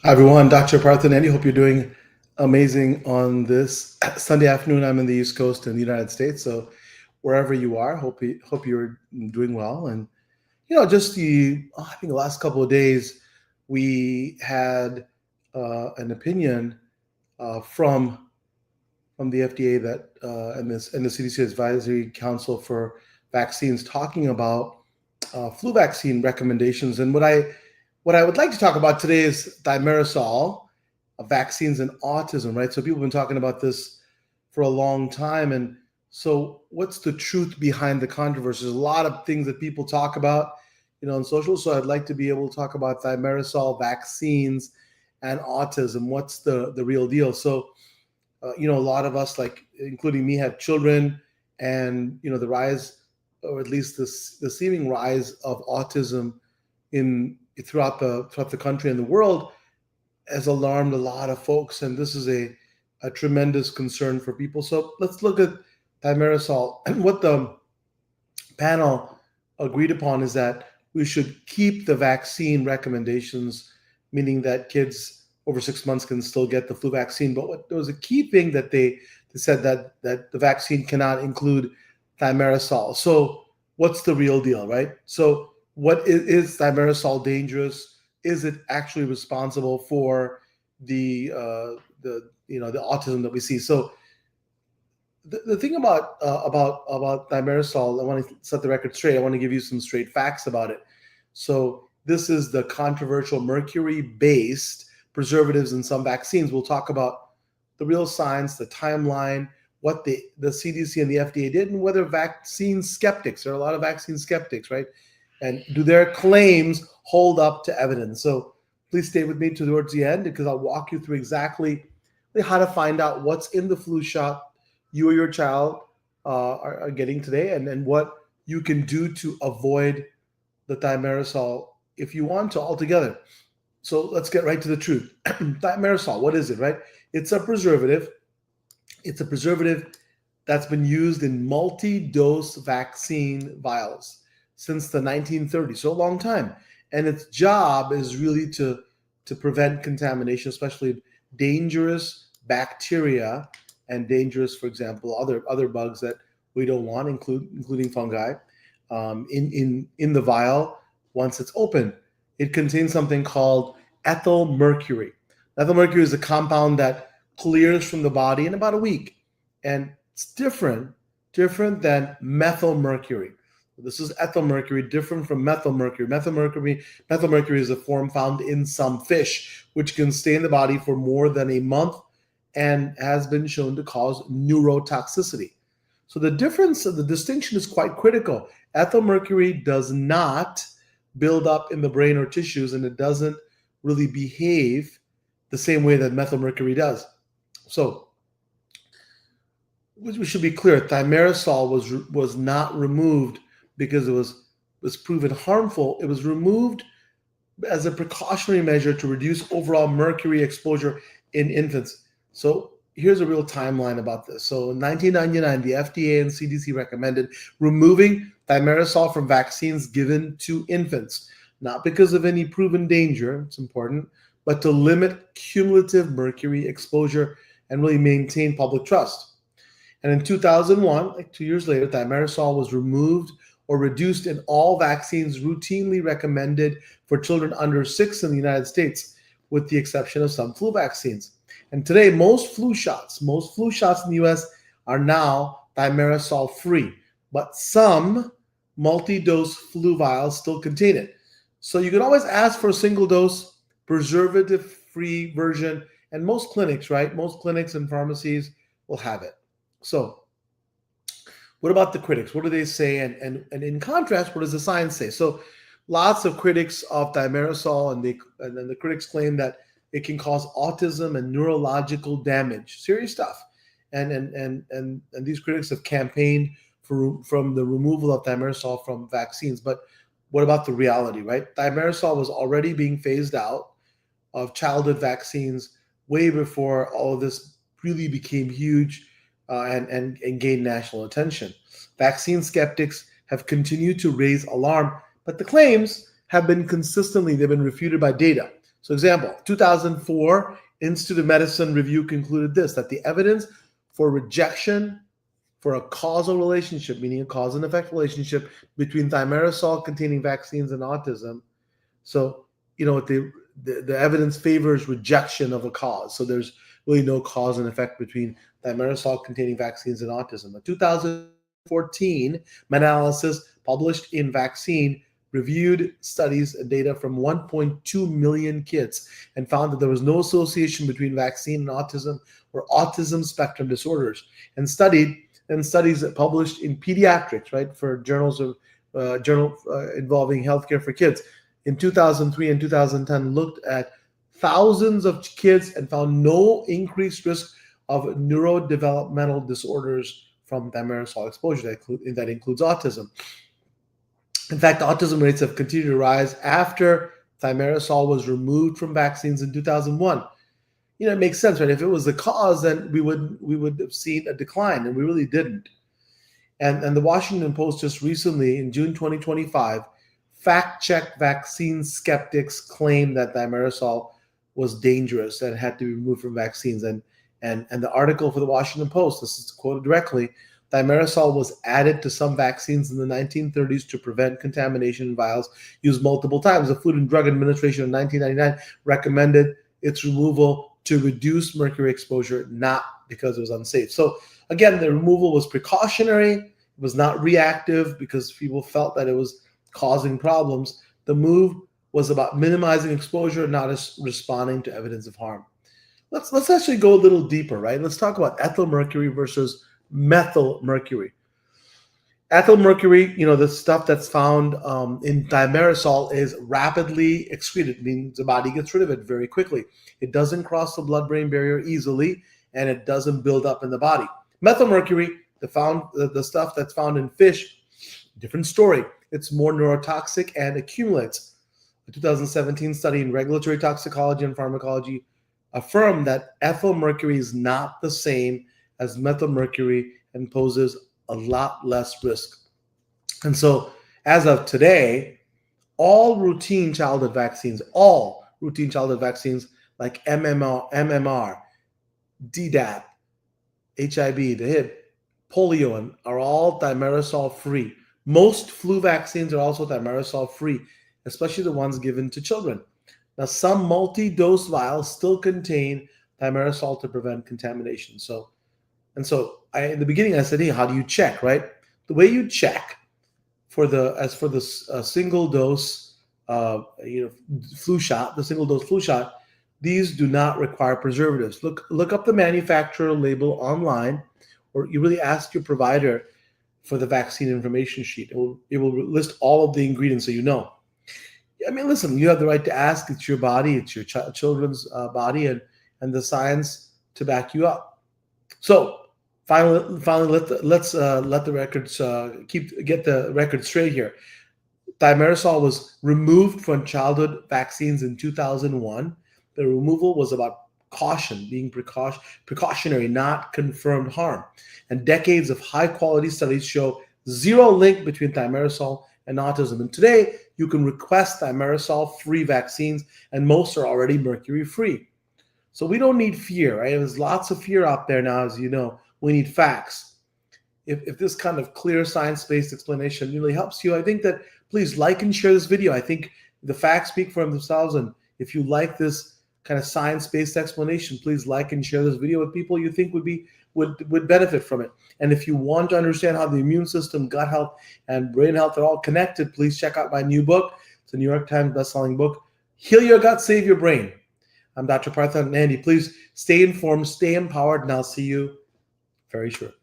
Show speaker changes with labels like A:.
A: Hi everyone, Dr. Parthaneni. Hope you're doing amazing on this Sunday afternoon. I'm in the East Coast in the United States, so wherever you are, hope you're doing well. And just I think the last couple of days we had an opinion from the FDA that and the CDC Advisory Council for Vaccines talking about flu vaccine recommendations. And what I would like to talk about today is thimerosal, vaccines and autism, right? So people have been talking about this for a long time. And so what's the truth behind the controversy? There's a lot of things that people talk about, on social. So I'd like to be able to talk about thimerosal, vaccines, and autism. What's the real deal? So, a lot of us, like including me, have children, and the rise, or at least the seeming rise of autism in throughout the country and the world has alarmed a lot of folks, and this is a tremendous concern for people. So let's look at thimerosal. And what the panel agreed upon is that we should keep the vaccine recommendations, meaning that kids over 6 months can still get the flu vaccine. But there was a key thing that they said that the vaccine cannot include thimerosal. So what's the real deal, right? So what is thimerosal dangerous? Is it actually responsible for the autism that we see? So the thing about thimerosal, I want to set the record straight. I want to give you some straight facts about it. So this is the controversial mercury-based preservatives in some vaccines. We'll talk about the real science, the timeline, what the CDC and the FDA did, and whether vaccine skeptics, there are a lot of vaccine skeptics, right? And do their claims hold up to evidence? So please stay with me towards the end, because I'll walk you through exactly how to find out what's in the flu shot you or your child are getting today, and what you can do to avoid the thimerosal if you want to altogether. So let's get right to the truth. Thimerosal, what is it, right? It's a preservative. It's a preservative that's been used in multi-dose vaccine vials since the 1930s, so a long time. And its job is really to prevent contamination, especially dangerous bacteria and dangerous, for example, other bugs that we don't want, including fungi, in the vial once it's open. It contains something called ethyl mercury. Ethyl mercury is a compound that clears from the body in about a week, and it's different than methyl mercury. This is ethyl mercury, different from methyl mercury. Methyl mercury is a form found in some fish, which can stay in the body for more than a month and has been shown to cause neurotoxicity. So the distinction is quite critical. Ethyl mercury does not build up in the brain or tissues, and it doesn't really behave the same way that methyl mercury does. So we should be clear, thimerosal was not removed because it was proven harmful. It was removed as a precautionary measure to reduce overall mercury exposure in infants. So here's a real timeline about this. So in 1999, the FDA and CDC recommended removing thimerosal from vaccines given to infants, not because of any proven danger, it's important, but to limit cumulative mercury exposure and really maintain public trust. And in 2001, like 2 years later, thimerosal was removed or reduced in all vaccines routinely recommended for children under 6 in the United States, with the exception of some flu vaccines. And today, most flu shots in the US are now thimerosal free, but some multi-dose flu vials still contain it. So you can always ask for a single dose, preservative-free version, and most clinics, right? Most clinics and pharmacies will have it. So what about the critics? What do they say? And in contrast, what does the science say? So lots of critics of thimerosal, and then the critics claim that it can cause autism and neurological damage, serious stuff. And these critics have campaigned from the removal of thimerosal from vaccines. But what about the reality, right? Thimerosal was already being phased out of childhood vaccines way before all of this really became huge and gained national attention. Vaccine skeptics have continued to raise alarm, but the claims have been refuted by data. So example, 2004 Institute of Medicine review concluded this, that the evidence for rejection for a causal relationship, meaning a cause and effect relationship between thimerosal containing vaccines and autism. So, the evidence favors rejection of a cause. So there's really no cause and effect between thimerosal containing vaccines and autism. A 2014 meta-analysis published in Vaccine reviewed studies and data from 1.2 million kids and found that there was no association between vaccine and autism or autism spectrum disorders, and studies that published in pediatrics, right, for journal involving healthcare for kids in 2003 and 2010 looked at thousands of kids and found no increased risk of neurodevelopmental disorders from thimerosal exposure. That includes autism. In fact, autism rates have continued to rise after thimerosal was removed from vaccines in 2001. It makes sense, right? If it was the cause, then we would have seen a decline, and we really didn't. And the Washington Post just recently, in June 2025, fact-checked vaccine skeptics claim that thimerosal was dangerous and had to be removed from vaccines. And the article for the Washington Post, this is quoted directly, thimerosal was added to some vaccines in the 1930s to prevent contamination in vials used multiple times. The Food and Drug Administration in 1999 recommended its removal to reduce mercury exposure, not because it was unsafe. So again, the removal was precautionary. It was not reactive because people felt that it was causing problems. The move was about minimizing exposure, not as responding to evidence of harm. Let's actually go a little deeper, right? Let's talk about ethyl mercury versus methyl mercury. Ethyl mercury, the stuff that's found in thimerosal is rapidly excreted, meaning the body gets rid of it very quickly. It doesn't cross the blood-brain barrier easily, and it doesn't build up in the body. Methyl mercury, the stuff that's found in fish, different story. It's more neurotoxic and accumulates. A 2017 study in regulatory toxicology and pharmacology affirmed that ethyl mercury is not the same as methyl mercury and poses a lot less risk. And so, as of today, all routine childhood vaccines like MMR, DDaP, HIV, the hip, polio, are all thimerosal free. Most flu vaccines are also thimerosal free, especially the ones given to children. Now, some multi-dose vials still contain thimerosal to prevent contamination. In the beginning, I said, hey, how do you check, right? The way you check for the single dose flu shot, the single dose flu shot, these do not require preservatives. Look up the manufacturer label online, or you really ask your provider for the vaccine information sheet. It will list all of the ingredients so you know. I mean, listen, you have the right to ask. It's your body, it's your children's body, and the science to back you up. So finally, let's let the records get the record straight here. Thimerosal was removed from childhood vaccines in 2001. The removal was about caution, being precautionary, not confirmed harm. And decades of high-quality studies show zero link between thimerosal and autism. And today, you can request thimerosal-free vaccines, and most are already mercury-free. So we don't need fear, right? There's lots of fear out there now, as you know. We need facts. If this kind of clear science-based explanation really helps you, I think that please like and share this video. I think the facts speak for themselves, and if you like this kind of science-based explanation, please like and share this video with people you think would benefit from it. And if you want to understand how the immune system, gut health, and brain health are all connected, please check out my new book. It's a New York Times best-selling book, Heal Your Gut, Save Your Brain. I'm Dr. Partha Nandi. Please stay informed, stay empowered, and I'll see you very shortly.